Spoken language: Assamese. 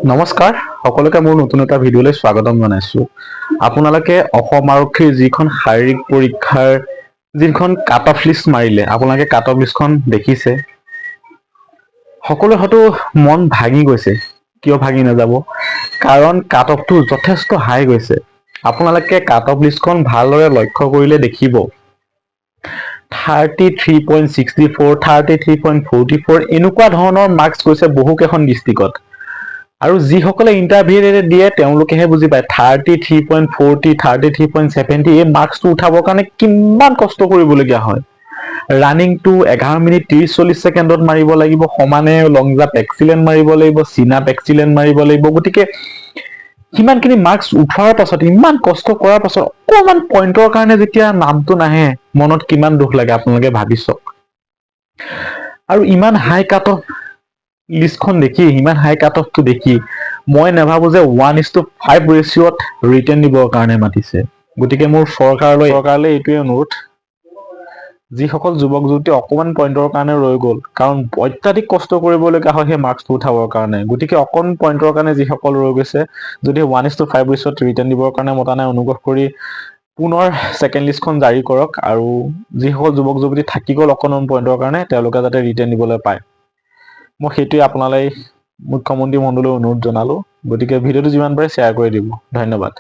নমস্কাৰ সকলোকে মোৰ নতুন এটা ভিডিঅ'লৈ স্বাগতম জনাইছো। আপোনালোকে অসম আৰক্ষীৰ যিখন শাৰীৰিক পৰীক্ষাৰ যিখন কাট অফ লিষ্ট মাৰিলে, আপোনালোকে কাট অফ লিষ্টখন দেখিছে। সকলো হয়তো মন ভাঙি গৈছে। কিয় ভাঙি নাযাব? কাৰণ কাট অফটো যথেষ্ট হাই গৈছে। আপোনালোকে কাট অফ লিষ্টখন ভালদৰে লক্ষ্য কৰিলে দেখিব 33.64, 33.44 এনেকুৱা ধৰণৰ মাৰ্কছ গৈছে বহুকেইখন ডিষ্ট্ৰিক্টত। আৰু যিসকলে ইণ্টাৰভিউ দিয়ে তেওঁলোকেহে বুজি পায় 33.40, 33.70 এই মাৰ্কছটো উঠাবৰ কাৰণে কিমান কষ্ট কৰিবলগীয়া হয়। ৰানিংটো 11 মিনিট 30-40 ছেকেণ্ডত মাৰিব লাগিব, সমানে লং জাম্প এক্সিলেণ্ট মাৰিব লাগিব, চিনাপ এক্সিলেণ্ট মাৰিব লাগিব। গতিকে সিমানখিনি মাৰ্কছ উঠোৱাৰ পাছত, ইমান কষ্ট কৰাৰ পাছত অকণমান পইণ্টৰ কাৰণে যেতিয়া নামটো নাহে, মনত কিমান দুখ লাগে আপোনালোকে ভাবি চাওক। আৰু ইমান হাই কাট অফ লিষ্টখন দেখি, ইমান হাই কাট অফটো দেখি মই নাভাবো যে 1:5 ৰেচিঅ'ত ৰিটেন দিবৰ কাৰণে মাতিছে। গতিকে মোৰ চৰকাৰলৈ এইটোৱে অনুৰোধ, যিসকল যুৱক যুৱতী অকণমান পইণ্টৰ কাৰণে ৰৈ গ'ল, কাৰণ অত্যাধিক কষ্ট কৰিবলগীয়া হয় সেই মাৰ্কছটো উঠাবৰ কাৰণে। গতিকে অকণ পইণ্টৰ কাৰণে যিসকল ৰৈ গৈছে, যদি 1:5 ৰেচিঅ'ত ৰিটেন দিবৰ কাৰণে মতা নাই, অনুগ্ৰহ কৰি পুনৰ ছেকেণ্ড লিষ্টখন জাৰি কৰক। আৰু যিসকল যুৱক যুৱতী থাকি গ'ল অকণমান পইণ্টৰ কাৰণে, তেওঁলোকে যাতে ৰিটেন দিবলৈ পায়। মই সেইটোৱে আপোনালৈ মুখ্যমন্ত্ৰী মহোদয়লৈ অনুৰোধ জনালো। গতিকে ভিডিঅ'টো যিমান পাৰে শ্বেয়াৰ কৰি দিব। ধন্যবাদ।